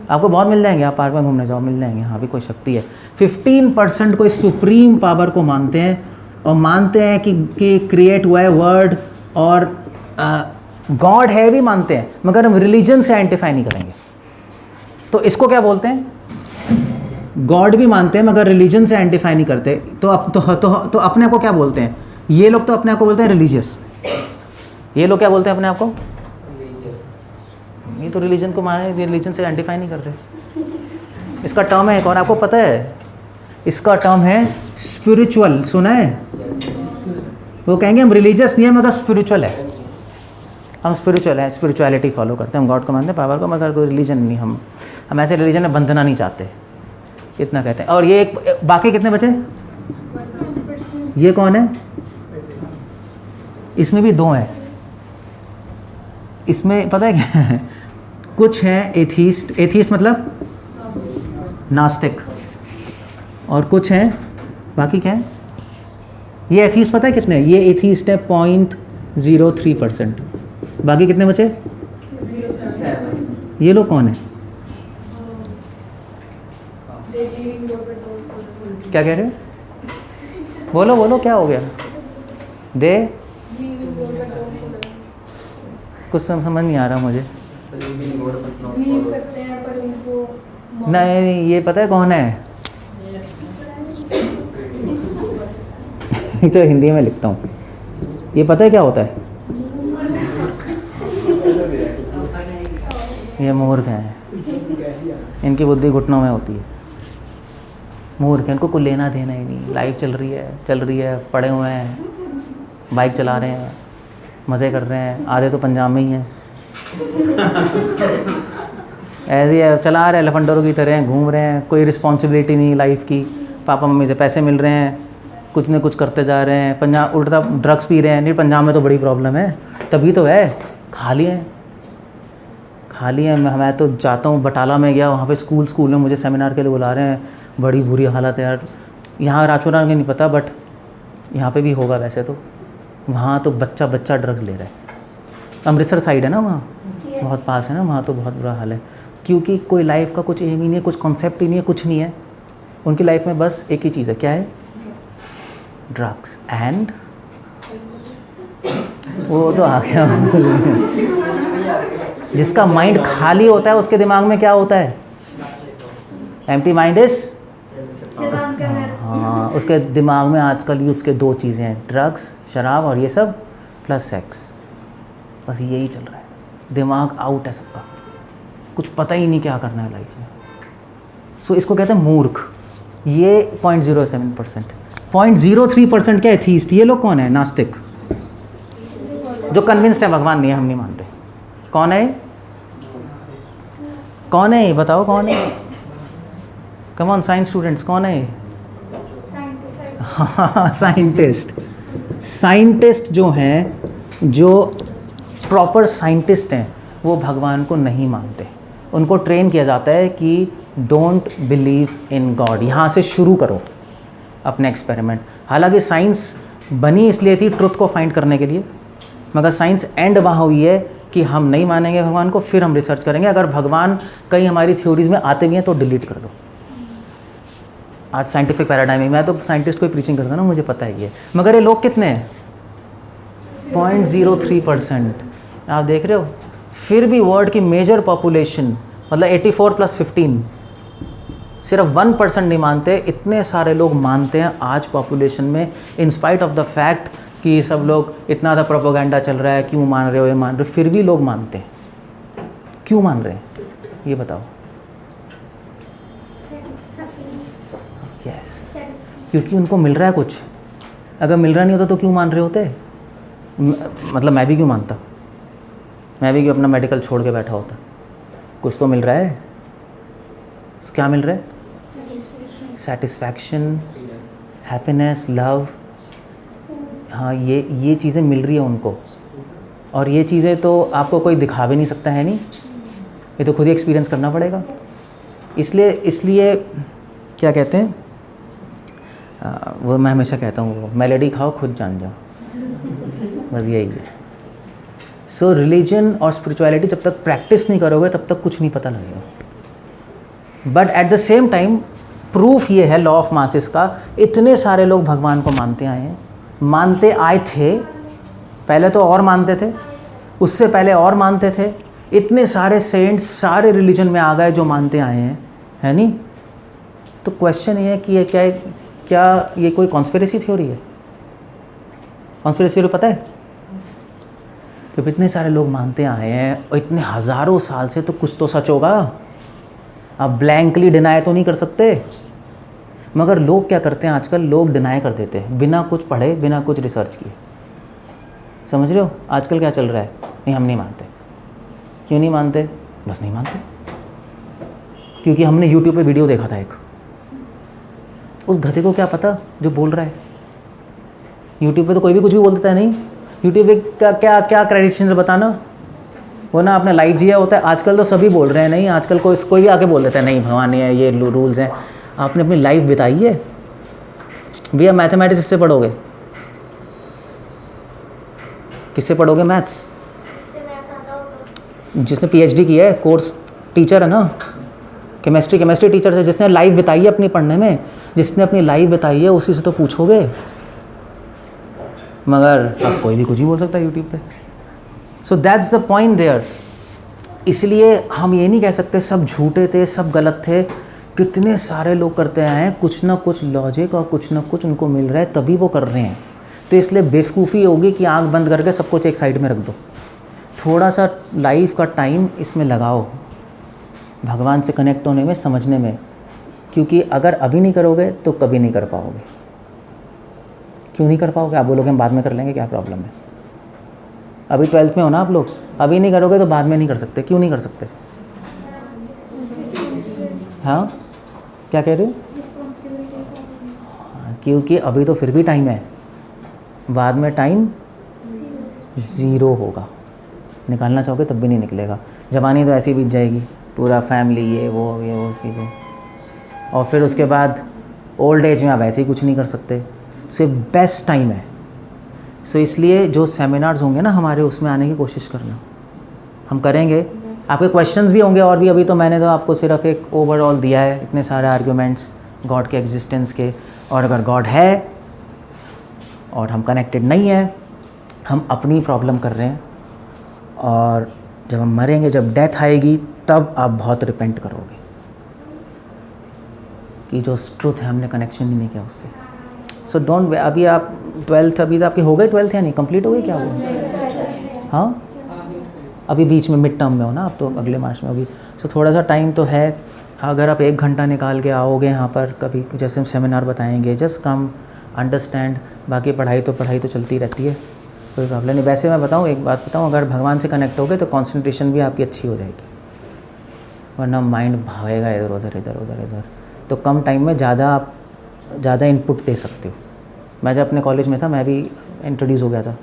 आपको बहुत मिल जाएंगे, आप पार्क में घूमने जाओ मिल जाएंगे, हाँ भी कोई शक्ति है। 15% कोई सुप्रीम पावर को मानते हैं और मानते हैं कि क्रिएट हुआ है वर्ड और गॉड है भी मानते हैं, मगर हम रिलीजन से आइडेंटिफाई नहीं करेंगे। तो इसको क्या बोलते हैं? गॉड भी मानते हैं मगर रिलीजन से आइडेंटिफाई नहीं करते, तो अपने आप को क्या बोलते हैं? ये लोग तो अपने आप को बोलते हैं रिलीजियस। ये लोग क्या बोलते हैं अपने आप को? ये तो रिलीजन को माने, रिलीजन से आइडेंटिफाई नहीं कर रहे। इसका टर्म है एक और, आपको पता है? इसका टर्म है स्पिरिचुअल। सुना है? वो कहेंगे हम रिलीजियस नहीं है मगर स्पिरिचुअल है, हम स्पिरिचुअल हैं, स्पिरिचुअलिटी फॉलो करते हैं, हम गॉड को मानते हैं, पावर को, मगर कोई रिलीजन नहीं। हम ऐसे रिलीजन में बंधना नहीं चाहते, इतना कहते हैं। और ये एक, बाकी कितने बचे? ये कौन है? इसमें भी दो हैं। इसमें पता है क्या है? कुछ हैं एथीस्ट, एथीस्ट मतलब नास्तिक, और कुछ हैं बाकी क्या है? ये एथीस्ट पता है कितने? ये एथीस्ट है 0.03%। बाकी कितने बचे? ये लोग कौन है? क्या कह रहे हो? बोलो बोलो, क्या हो गया? दे कुछ समझ नहीं आ रहा मुझे। नहीं, ये पता है कौन है? तो हिंदी में लिखता हूँ। ये पता है क्या होता है? ये मूर्ख हैं, इनकी बुद्धि घुटनों में होती है। मूर्ख हैं, इनको कोई लेना देना ही नहीं। लाइफ चल रही है, पड़े हुए हैं, बाइक चला रहे हैं, मज़े कर रहे हैं, आधे तो पंजाब में ही हैं। ऐसे है, चला रहे हैं लफंडरों की तरह, घूम रहे हैं, कोई रिस्पॉन्सिबिलिटी नहीं लाइफ की। पापा मम्मी से पैसे मिल रहे हैं, कुछ न कुछ करते जा रहे हैं। पंजाब उल्टा ड्रग्स पी रहे हैं। नहीं, पंजाब में तो बड़ी प्रॉब्लम है, तभी तो है। खाली है। मैं तो जाता हूँ, बटाला में गया, वहाँ पे स्कूल में मुझे सेमिनार के लिए बुला रहे हैं। बड़ी बुरी हालत है यार। यहाँ राजपुरा में नहीं पता, बट यहाँ पे भी होगा वैसे तो। वहाँ तो बच्चा ड्रग्स ले रहा है। अमृतसर साइड है ना, वहाँ बहुत पास है ना, वहाँ तो बहुत बुरा हाल है। क्योंकि कोई लाइफ का कुछ एम ही नहीं है, कुछ कॉन्सेप्ट ही नहीं है, कुछ नहीं है उनकी लाइफ में। बस एक ही चीज़ है, क्या है? ड्रग्स। एंड वो तो आ गया। जिसका माइंड खाली होता है उसके दिमाग में क्या होता है? एम्प्टी माइंड इज, हाँ, उसके दिमाग में आजकल यूथ के दो चीज़ें हैं, ड्रग्स, शराब और ये सब, प्लस सेक्स। बस यही चल रहा है। दिमाग आउट है सबका, कुछ पता ही नहीं क्या करना है लाइफ में। सो इसको कहते हैं मूर्ख। ये 0.07%। 0.03% क्या एथीस्ट? ये लोग कौन है? नास्तिक, जो कन्विंस्ड है भगवान नहीं है, हम नहीं मानते। कौन है? कौन है? बताओ कौन है? कम ऑन साइंस स्टूडेंट्स, कौन है? हाँ, साइंटिस्ट जो हैं, जो प्रॉपर साइंटिस्ट हैं, वो भगवान को नहीं मानते। उनको ट्रेन किया जाता है कि डोंट बिलीव इन गॉड। यहाँ से शुरू करो अपने एक्सपेरिमेंट। हालांकि साइंस बनी इसलिए थी ट्रुथ को फाइंड करने के लिए, मगर साइंस एंड वहाँ हुई है कि हम नहीं मानेंगे भगवान को, फिर हम रिसर्च करेंगे। अगर भगवान कहीं हमारी थ्योरीज में आते भी हैं तो डिलीट कर दो। आज साइंटिफिक पैराडाइम में, मैं तो साइंटिस्ट को ही प्रीचिंग करता ना, मुझे पता है ये। मगर ये लोग कितने हैं? 0.03%। आप देख रहे हो? फिर भी वर्ल्ड की मेजर पॉपुलेशन, मतलब 84 + 15, सिर्फ 1% नहीं मानते। इतने सारे लोग मानते हैं आज पॉपुलेशन में, in spite of the fact कि सब लोग इतना ज़्यादा प्रोपोगेंडा चल रहा है। क्यों मान रहे हो? ये मान रहे हो, फिर भी लोग मानते हैं। क्यों मान रहे हैं ये बताओ? यस, क्योंकि उनको मिल रहा है कुछ। अगर मिल रहा नहीं होता तो क्यों मान रहे होते? मतलब मैं भी क्यों मानता? मैं भी क्यों अपना मेडिकल छोड़ के बैठा होता? कुछ तो मिल रहा है। क्या मिल रहा है? Satisfaction, happiness, love. हाँ, ये चीज़ें मिल रही है उनको। और ये चीज़ें तो आपको कोई दिखा भी नहीं सकता है, नहीं, ये तो खुद ही एक्सपीरियंस करना पड़ेगा। इसलिए क्या कहते हैं, वो मैं हमेशा कहता हूँ, वो मेलेडी खाओ खुद जान जाओ, बस यही है। सो रिलीजन और स्पिरिचुअलिटी जब तक प्रैक्टिस नहीं करोगे तब तक कुछ नहीं पता लगेगा। But at the same time proof ये है लॉ ऑफ मासेस का, इतने सारे लोग भगवान को मानते आए थे। पहले तो और मानते थे, उससे पहले और मानते थे। इतने सारे सेंट्स सारे रिलीजन में आ गए जो मानते आए हैं, है नहीं? तो क्वेश्चन ये है कि ये क्या ये कोई कॉन्स्पिरेसी थ्योरी है? कॉन्स्पिरेसी थ्योरी पता है? तो इतने सारे लोग मानते आए हैं और इतने हज़ारों साल से, तो कुछ तो सच होगा। आप ब्लैंकली डिनाई तो नहीं कर सकते। मगर लोग क्या करते हैं आजकल, लोग डिनाई कर देते हैं बिना कुछ पढ़े, बिना कुछ रिसर्च किए। समझ रहे हो आजकल क्या चल रहा है? नहीं, हम नहीं मानते। क्यों नहीं मानते? बस नहीं मानते, क्योंकि हमने YouTube पे वीडियो देखा था एक। उस गधे को क्या पता जो बोल रहा है? YouTube पे तो कोई भी कुछ भी बोल देता है। नहीं, YouTube पे क्या क्या क्रेडिशन बताना, वो ना आपने लाइफ जिया होता है। आजकल तो सभी बोल रहे हैं। नहीं, आजकल कोई भी आके बोल देता है नहीं भगवान है, ये रूल्स हैं। आपने अपनी लाइफ बिताई है भैया। मैथमेटिक्स किससे पढ़ोगे? किससे पढ़ोगे मैथ्स? इससे मैं आता होगा। जिसने PhD किया है, कोर्स टीचर है ना, केमिस्ट्री टीचर से, जिसने लाइफ बिताई है अपनी पढ़ने में, जिसने अपनी लाइफ बिताई है उसी से तो पूछोगे। मगर अब कोई भी कुछ ही बोल सकता है यूट्यूब पे। So that's the point there. इसलिए हम ये नहीं कह सकते सब झूठे थे, सब गलत थे। कितने सारे लोग करते हैं, कुछ ना कुछ लॉजिक और कुछ ना कुछ उनको मिल रहा है तभी वो कर रहे हैं। तो इसलिए बेवकूफ़ी होगी कि आंख बंद करके सब कुछ एक साइड में रख दो। थोड़ा सा लाइफ का टाइम इसमें लगाओ, भगवान से कनेक्ट होने में, समझने में। क्योंकि अगर अभी नहीं करोगे तो कभी नहीं कर पाओगे। क्यों नहीं कर पाओगे? आप बोलोगे हम बाद में कर लेंगे, क्या प्रॉब्लम है? अभी 12th में हो ना आप लोग, अभी नहीं करोगे तो बाद में नहीं कर सकते। क्यों नहीं कर सकते? हाँ, क्या कह रहे हो? क्योंकि अभी तो फिर भी टाइम है, बाद में टाइम ज़ीरो होगा। निकालना चाहोगे तब भी नहीं निकलेगा। जवानी तो ऐसी बीत जाएगी, पूरा फैमिली ये वो चीज़ें, और फिर उसके बाद ओल्ड एज में आप ऐसे ही कुछ नहीं कर सकते। सो ये बेस्ट टाइम है। सो इसलिए जो सेमिनार्स होंगे ना हमारे, उसमें आने की कोशिश करना, हम करेंगे। आपके क्वेश्चंस भी होंगे और भी। अभी तो मैंने तो आपको सिर्फ एक ओवरऑल दिया है, इतने सारे आर्ग्यूमेंट्स गॉड के एग्जिस्टेंस के। और अगर गॉड है और हम कनेक्टेड नहीं है, हम अपनी प्रॉब्लम कर रहे हैं, और जब हम मरेंगे, जब डेथ आएगी, तब आप बहुत रिपेंट करोगे कि जो ट्रुथ है हमने कनेक्शन ही नहीं किया उससे। So don't. अभी आप 12th, अभी तो आपके हो गए 12th या नहीं? कंप्लीट हो गई क्या वो? हाँ, अभी बीच में मिड टर्म में हो ना आप, तो अगले मार्च में होगी। सो थोड़ा सा टाइम तो है। अगर आप 1 घंटा निकाल के आओगे यहाँ पर कभी, जैसे हम सेमिनार बताएंगे, जस्ट कम अंडरस्टैंड। बाकी पढ़ाई तो चलती रहती है, कोई प्रॉब्लम नहीं। वैसे मैं बताऊँ, एक बात बताऊँ, अगर भगवान से कनेक्ट हो गए तो कॉन्सेंट्रेशन भी आपकी अच्छी हो जाएगी, वरना माइंड भागेगा इधर उधर। तो कम टाइम में ज़्यादा इनपुट दे सकते हो। मैं जब अपने कॉलेज में था, मैं भी इंट्रोड्यूस हो गया था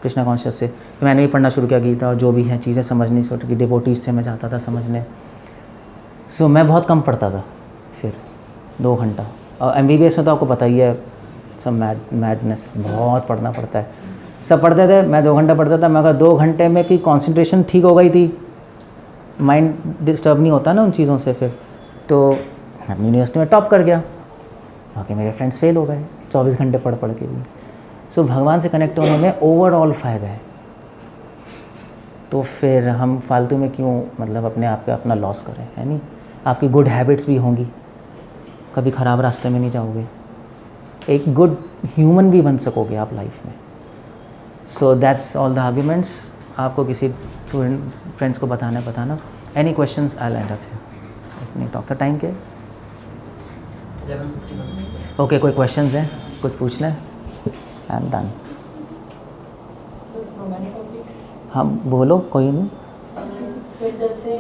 कृष्णा कॉन्शियस से, तो मैंने भी पढ़ना शुरू किया गीता और जो भी हैं चीज़ें समझनी शुरू की। डिवोटीज़ थे, मैं जाता था समझने। सो मैं बहुत कम पढ़ता था, फिर 2 घंटा। और MBBS में तो आपको पता ही है, सब मैडनेस, बहुत पढ़ना पड़ता है। सब पढ़ते थे, मैं 2 घंटा पढ़ता था। मगर 2 घंटे में कि कॉन्सेंट्रेशन ठीक हो गई थी, माइंड डिस्टर्ब नहीं होता ना उन चीज़ों से। फिर तो अपनी यूनिवर्सिटी में टॉप कर गया, बाकी मेरे फ्रेंड्स फेल हो गए 24 घंटे पढ़ के भी। सो भगवान से कनेक्ट होने में ओवरऑल फ़ायदा है। तो फिर हम फालतू में क्यों मतलब अपने आप पे अपना लॉस करें, है नहीं? आपकी गुड हैबिट्स भी होंगी, कभी ख़राब रास्ते में नहीं जाओगे, एक गुड ह्यूमन भी बन सकोगे आप लाइफ में। So that's all the arguments. आपको किसी फ्रेंड्स को बताना। Any questions? I and up here. नहीं टॉक द टाइम के। ओके, कोई क्वेश्चंस हैं? कुछ पूछना है? I am done. हाँ बोलो, कोई नहीं। जैसे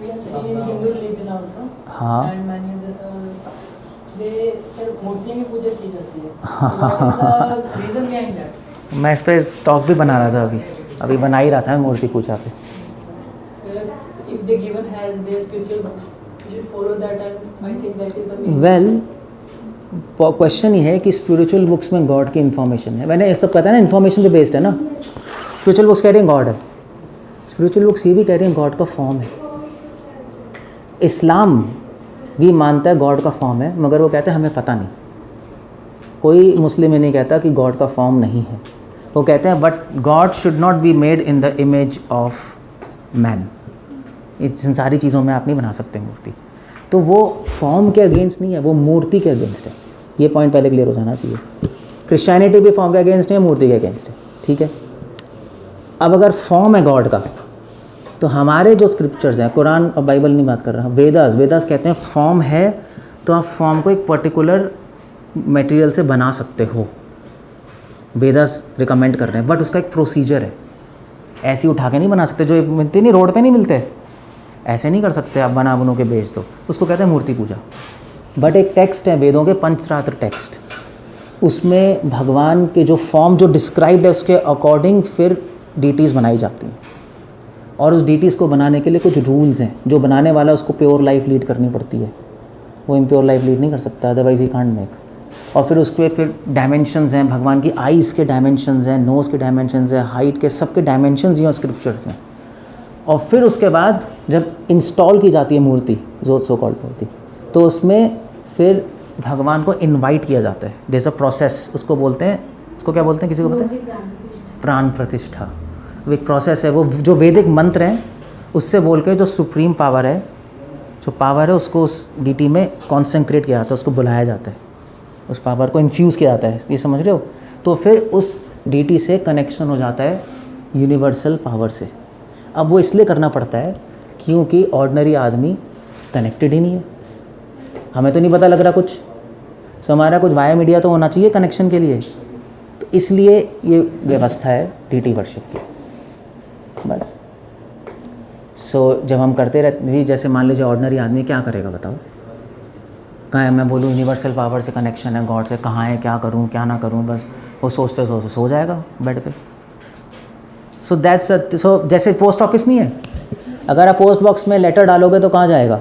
we have seen in Hindu religion also, हाँ। and many they सिर्फ मूर्ति की पूजा की जाती है। What is the reason behind that? मैं इस पर टॉक भी बना रहा था, अभी बना ही रहा था मूर्ति पूजा पे। If the given has their spiritual books, you should follow that, and I think that is the main. Well, question ये है कि स्पिरिचुअल बुक्स में गॉड की इन्फॉर्मेशन है। मैंने ये सब पता है ना, इन्फॉर्मेशन पे बेस्ड है ना। स्पिरिचुअल बुक्स कह रही हैं गॉड है, स्पिरिचुअल बुक्स ये भी कह रही हैं गॉड का फॉर्म है। इस्लाम भी मानता है गॉड का फॉर्म है, मगर वो कहते हैं हमें पता नहीं। कोई मुस्लिम ये नहीं कहता कि गॉड का फॉर्म नहीं है। वो कहते हैं but God should not be made in the image of man. इन सारी चीज़ों में आप नहीं बना सकते मूर्ति। तो वो फॉर्म के अगेंस्ट नहीं है, वो मूर्ति के अगेंस्ट है। ये पॉइंट पहले क्लियर हो जाना चाहिए। क्रिश्चियनिटी भी फॉर्म के अगेंस्ट है, मूर्ति के अगेंस्ट है, ठीक है। अब अगर फॉर्म है गॉड का, तो हमारे जो स्क्रिप्चर्स हैं, कुरान और बाइबल नहीं बात कर रहा, वेदास कहते हैं फॉर्म है तो आप फॉर्म को एक पर्टिकुलर मटेरियल से बना सकते हो, वेदास रिकमेंड कर रहे हैं, बट उसका एक प्रोसीजर है। ऐसे ही उठा के नहीं बना सकते, जो मिलते नहीं, रोड पे नहीं मिलते, ऐसे नहीं कर सकते आप, बना बनू के बेच दो, उसको कहते हैं मूर्ति पूजा। बट एक टेक्स्ट है वेदों के, पंचरात्र टेक्स्ट, उसमें भगवान के जो फॉर्म जो डिस्क्राइब्ड है उसके अकॉर्डिंग फिर डीटीज़ बनाई जाती हैं, और उस डीटीज़ को बनाने के लिए कुछ रूल्स हैं। जो बनाने वाला है उसको प्योर लाइफ लीड करनी पड़ती है, वो इम्प्योर लाइफ लीड नहीं कर सकता, अदरवाइज ही कांट मेक। और फिर उसके फिर डायमेंशंस हैं, भगवान की आईज़ के डायमेंशंस हैं, नोज़ के डायमेंशंस हैं, हाइट के, सबके डायमेंशंस ही हैं स्क्रिप्चर्स में। और फिर उसके बाद जब इंस्टॉल की जाती है मूर्ति, जो सो कॉल्ड मूर्ति, तो उसमें फिर भगवान को इनवाइट किया जाता है। देयर इज अ प्रोसेस, उसको बोलते हैं, उसको क्या बोलते हैं, किसी को पता है? प्राण प्रतिष्ठा। वो एक प्रोसेस है, वो जो वैदिक मंत्र हैं उससे बोल के जो सुप्रीम पावर है, जो पावर है उसको उस डीटी में कॉन्सेंट्रेट किया जाता है, उसको बुलाया जाता है, उस पावर को इन्फ्यूज़ किया जाता है, ये समझ रहे हो? तो फिर उस डीटी से कनेक्शन हो जाता है यूनिवर्सल पावर से। अब वो इसलिए करना पड़ता है क्योंकि ऑर्डिनरी आदमी कनेक्टेड ही नहीं है, हमें तो नहीं पता लग रहा कुछ, सो हमारा कुछ वाया मीडिया तो होना चाहिए कनेक्शन के लिए, तो इसलिए ये व्यवस्था है डीटी वर्शिप की, बस। सो जब हम करते रहते, जैसे मान लीजिए ऑर्डिनरी आदमी क्या करेगा बताओ, कहाँ है, मैं बोलूँ यूनिवर्सल पावर से कनेक्शन है, गॉड से, कहाँ है, क्या करूँ क्या ना करूँ, बस वो सोचते सोचते सो जाएगा बेड पे। सो दैट्स सो जैसे पोस्ट ऑफिस नहीं है, अगर आप पोस्ट बॉक्स में लेटर डालोगे तो कहाँ जाएगा,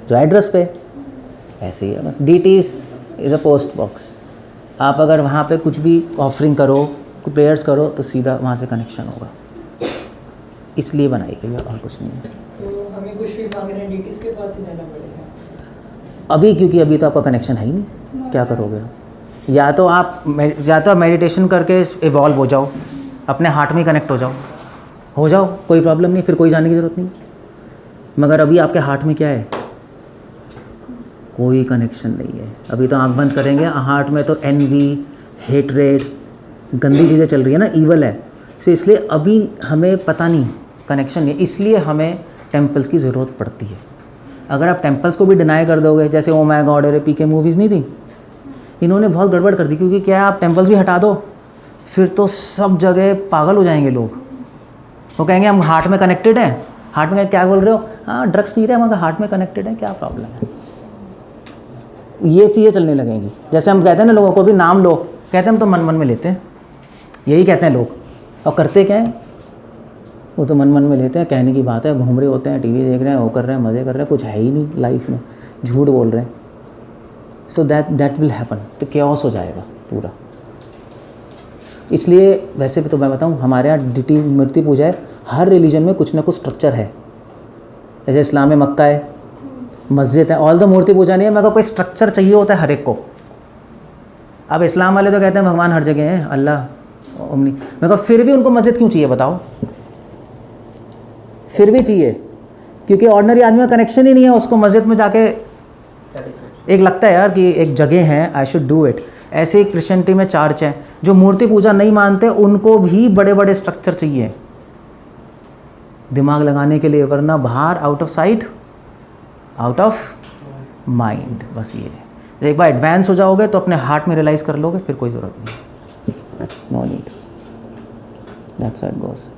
जो एड्रेस पे, ऐसे ही है बस। Deities is a post box, आप अगर वहाँ पे कुछ भी ऑफरिंग करो, प्रेयर्स करो, तो सीधा वहाँ से कनेक्शन होगा, इसलिए बनाई गई है और कुछ नहीं है। तो हमें कुछ भी मांग रहे हैं डीटीज के पास ही जाना पड़ेगा अभी, क्योंकि अभी तो आपका कनेक्शन है ही नहीं, क्या करोगे आप? या तो आप मेडिटेशन करके इवॉल्व हो जाओ, अपने हार्ट में कनेक्ट हो जाओ, कोई प्रॉब्लम नहीं, फिर कोई जाने की ज़रूरत नहीं। मगर अभी आपके हार्ट में क्या है, कोई कनेक्शन नहीं है। अभी तो आंख बंद करेंगे, हार्ट में तो एनवी, हेटरेड, गंदी चीज़ें चल रही है ना, ईवल है। सो इसलिए अभी हमें पता नहीं, कनेक्शन नहीं है, इसलिए हमें टेम्पल्स की ज़रूरत पड़ती है। अगर आप टेम्पल्स को भी डिनाई कर दोगे, जैसे ओ माय गॉड और पीके मूवीज़ नहीं थी, इन्होंने बहुत गड़बड़ कर दी, क्योंकि क्या है, आप टेम्पल्स भी हटा दो, फिर तो सब जगह पागल हो जाएंगे लोग। वो कहेंगे हम हार्ट में कनेक्टेड हैं, हार्ट में क्या बोल रहे हो, हाँ ड्रग्स पी रहे हैं मगर हार्ट में कनेक्टेड है, क्या प्रॉब्लम है? ये चीज़ें चलने लगेंगी। जैसे हम कहते हैं ना लोगों को भी नाम लो, कहते हैं हम तो मन मन में लेते हैं, यही कहते हैं लोग, और करते क्या है, वो तो मन मन में लेते हैं, कहने की बात है, घूम रहे होते हैं, टीवी देख रहे हैं, वो कर रहे हैं, मज़े कर रहे हैं, कुछ है ही नहीं लाइफ में, झूठ बोल रहे हैं। सो दैट विल हैपन, तो केओस हो जाएगा पूरा। इसलिए वैसे भी तो मैं बताऊँ, हमारे यहाँ डीटी मूर्ति पूजा है, हर रिलीजन में कुछ ना कुछ स्ट्रक्चर है। जैसे इस्लाम में मक्का है, मस्जिद है, ऑल द मूर्ति पूजा नहीं है, मगर कोई स्ट्रक्चर चाहिए होता है हर एक को। अब इस्लाम वाले तो कहते हैं भगवान हर जगह है, अल्लाह ओमनी, मगर फिर भी उनको मस्जिद क्यों चाहिए बताओ? फिर भी चाहिए क्योंकि ऑर्डिनरी आदमी का कनेक्शन ही नहीं है, उसको मस्जिद में जाके एक लगता है यार कि एक जगह है, आई शुड डू इट। ऐसे ही क्रिश्चियनिटी में चर्च है, जो मूर्ति पूजा नहीं मानते उनको भी बड़े बड़े स्ट्रक्चर चाहिए दिमाग लगाने के लिए, वरना बाहर out of sight out of mind. बस ये है, एक बार एडवांस हो जाओगे तो अपने हार्ट में रियलाइज़ कर लोगे, फिर कोई ज़रूरत नहीं, no need, that's how it goes.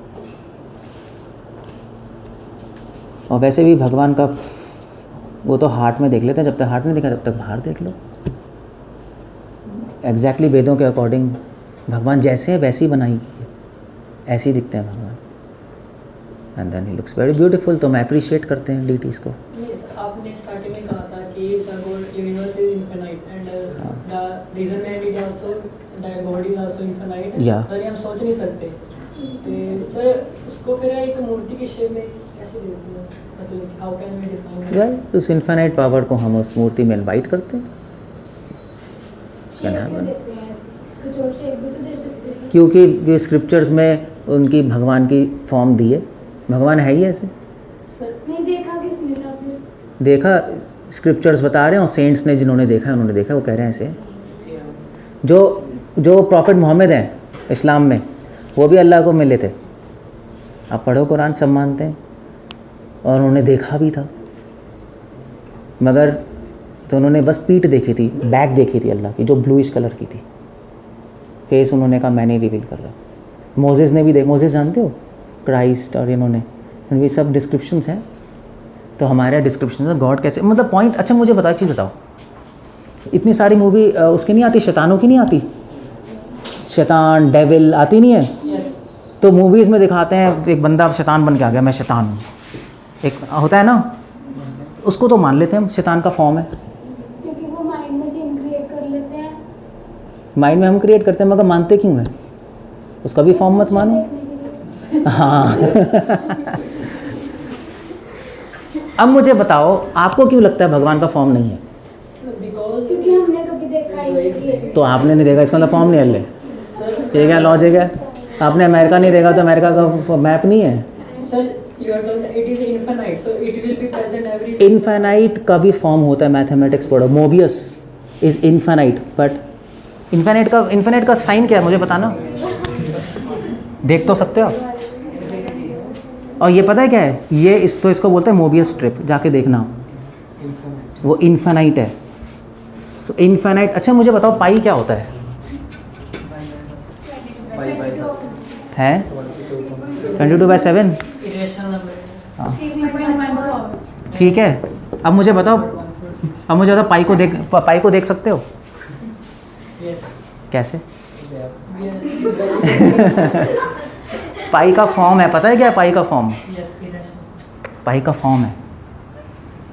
और वैसे भी भगवान का वो तो हार्ट में देख लेते हैं, जब तक हार्ट में देखा तब तक बाहर देख लो। एग्जैक्टली वेदों के अकॉर्डिंग भगवान जैसे है वैसे ही बनाई गई है, ऐसे ही दिखते हैं भगवान, and then he looks very beautiful. तो हम अप्रिशिएट करते हैं डीटीज़ को। आपने स्टार्टिंग में कहा था कि the God universe is infinite and the reason behind it also the God is also infinite, और हम सोच नहीं सकते। तो सर उसको फिर एक मूर्ति की शेप में कैसे देखते हैं, मतलब how can we define well, उस इनफिनाइट पावर को हम उस मूर्ति में इनवाइट करते हैं, क्योंकि स्क्रिप्चर्स में उनकी भगवान की फॉर्म दी है, भगवान है ही ऐसे। नहीं देखा किसने था फिर? देखा, स्क्रिप्चर्स बता रहे हैं और सेंट्स ने जिन्होंने देखा है उन्होंने देखा, वो कह रहे हैं ऐसे। जो प्रॉफिट मोहम्मद हैं इस्लाम में, वो भी अल्लाह को मिले थे। आप पढ़ो कुरान, सब मानते हैं, और उन्होंने देखा भी था, मगर तो उन्होंने बस पीठ देखी थी, बैक देखी थी अल्लाह की, जो ब्लूइश कलर की थी। फेस उन्होंने कहा मैं नहीं रिवील कर रहा। मोजेस ने भी मोजेस जानते हो, क्राइस्ट और इन्होंने भी सब डिस्क्रिप्शंस हैं। तो हमारे डिस्क्रिप्शन है गॉड कैसे, मतलब पॉइंट। अच्छा मुझे बताओ, एक चीज़ बताओ, इतनी सारी मूवी उसकी नहीं आती, शैतानों की नहीं आती, शैतान डेविल आती नहीं है? तो मूवीज़ में दिखाते हैं एक बंदा शैतान बन के आ गया, मैं शैतान हूँ, एक होता है ना, उसको तो मान लेते हैं हम शैतान का फॉर्म है, क्योंकि वो माइंड में सीन क्रिएट कर लेते हैं। माइंड में हम क्रिएट करते हैं, मगर मानते क्यों हैं? उसका भी फॉर्म मत मानो। हाँ अब मुझे बताओ, आपको क्यों लगता है भगवान का फॉर्म नहीं है? क्योंकि हमने कभी देखा ही नहीं है। तो आपने नहीं देखा, इसका मतलब फॉर्म नहीं है। ले ये क्या लॉजिक है? आपने अमेरिका नहीं देखा तो अमेरिका का मैप नहीं है? इनफाइनाइट का भी फॉर्म होता है, मैथमेटिक्स पढ़ो, Mobius is infinite, but infinite का साइन क्या है मुझे बताना, देख तो सकते हो। और ये पता है क्या है, ये इसको बोलते हैं मोबियस स्ट्रिप, जाके देखना, वो इनफाइनाइट है। सो इनफाइनाइट। अच्छा मुझे बताओ पाई क्या होता है? 22/7। हाँ ठीक है। अब मुझे बताओ पाई को देख सकते हो? कैसे? पाई का फॉर्म है, पता है क्या है पाई का फॉर्म? पाई का फॉर्म है,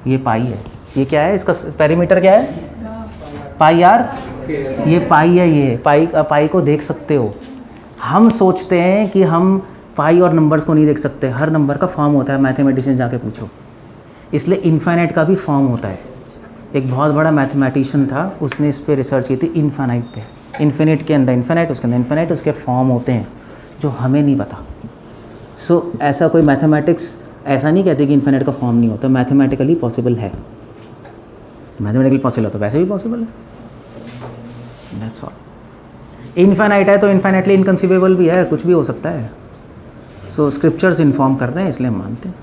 ये पाई है, ये क्या है, इसका पेरीमीटर क्या है? पाई यार, ये पाई है, ये पाई को देख सकते हो। हम सोचते हैं कि हम पाई और नंबर्स को नहीं देख सकते, हर नंबर का फॉर्म होता है, मैथमेटिशियन जाके पूछो। इसलिए इनफाइनाइट का भी फॉर्म होता है। एक बहुत बड़ा मैथमेटिशियन था, उसने इस पर रिसर्च की थी, इनफाइनाइट पे। इन्फिनिट के अंदर इनफाइनाइट, उसके अंदर इनफाइनाइट, उसके फॉर्म होते हैं जो हमें नहीं पता। सो ऐसा कोई मैथमेटिक्स ऐसा नहीं कहती कि इन्फाइनाइट का फॉर्म नहीं होता, मैथमेटिकली पॉसिबल है। मैथमेटिकली पॉसिबल हो तो वैसे भी पॉसिबल है, दैट्स ऑल। इनफाइनाइट है तो इनफाइनाइटली इनकंसीवेबल भी है, कुछ भी हो सकता है। सो स्क्रिप्चर्स इन्फॉर्म कर रहे हैं, इसलिए हम मानते हैं।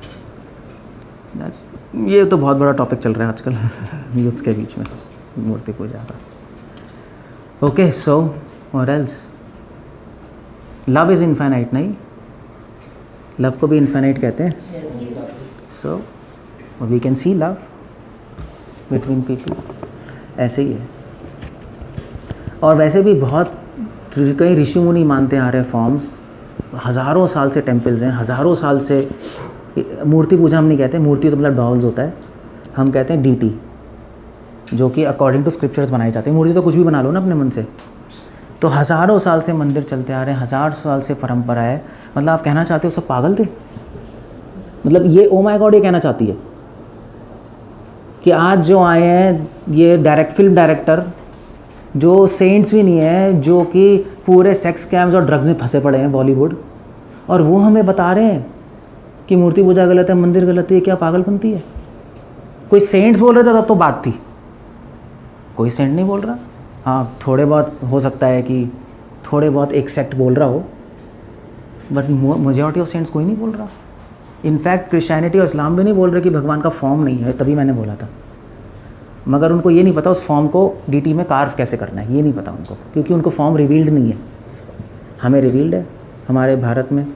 दैट्स, ये तो बहुत बड़ा टॉपिक चल रहा है आजकल यूथ्स के बीच में, मूर्ति पूजा का। Okay, so what else? Love is infinite, नहीं? लव को भी इनफाइनाइट कहते हैं। So we can see love between people, ऐसे ही है। और वैसे भी बहुत कई ऋषि मुनि मानते आ रहे फॉर्म्स, हज़ारों साल से टेम्पल्स हैं, हज़ारों साल से। मूर्ति पूजा हम नहीं कहते, मूर्ति तो मतलब डॉल्स होता है, हम कहते हैं डीटी, जो कि अकॉर्डिंग टू स्क्रिप्चर्स बनाए जाते हैं। मूर्ति तो कुछ भी बना लो ना अपने मन से। तो हज़ारों साल से मंदिर चलते आ रहे हैं, 1000 साल से परंपरा है। मतलब आप कहना चाहते हो सब पागल थे? मतलब ये ओ माय गॉड ये कहना चाहती है कि आज जो आए हैं ये फिल्म डायरेक्टर, जो सेंट्स भी नहीं है, जो कि पूरे सेक्स स्कैम्स और ड्रग्स में फंसे पड़े हैं बॉलीवुड, और वो हमें बता रहे हैं कि मूर्ति पूजा गलत है, मंदिर गलत है। क्या पागलपंती है? कोई सेंट्स बोल रहे थे तब तो बात थी, कोई सेंट नहीं बोल रहा। हाँ थोड़े बहुत हो सकता है कि थोड़े बहुत एक सेक्ट बोल रहा हो, बट मेजॉरिटी ऑफ सेंट्स कोई नहीं बोल रहा। इनफैक्ट क्रिश्चियनिटी और इस्लाम भी नहीं बोल रहे कि भगवान का फॉर्म नहीं है, तभी मैंने बोला था। मगर उनको ये नहीं पता उस फॉर्म को डीटी में कार्व कैसे करना है, ये नहीं पता उनको, क्योंकि उनको फॉर्म रिवील्ड नहीं है। हमें रिवील्ड है हमारे भारत में,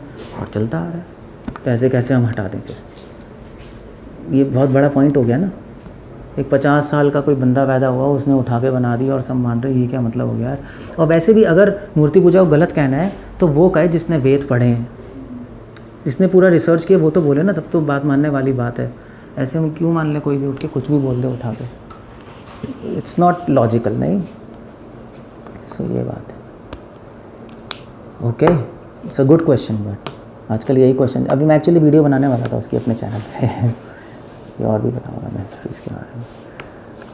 और चलता आ रहा है। कैसे कैसे हम हटा देंगे, ये बहुत बड़ा पॉइंट हो गया ना। एक 50 साल का कोई बंदा पैदा हुआ, उसने उठा के बना दिया और सब मान रहे, ये क्या मतलब हो गया यार। और वैसे भी अगर मूर्ति पूजा को गलत कहना है तो वो कहे जिसने वेद पढ़े हैं, जिसने पूरा रिसर्च किया, वो तो बोले ना, तब तो बात मानने वाली बात है। ऐसे में क्यों मान ले कोई भी उठ के कुछ भी बोल दे उठा के, इट्स नॉट लॉजिकल, नहीं। सो ये बात है। Okay, it's a good question, but आजकल यही क्वेश्चन, अभी मैं एक्चुअली वीडियो बनाने वाला था उसकी अपने चैनल पे ये और भी बताऊंगा मैं इस चीज़ के बारे में।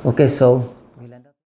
ओके, सो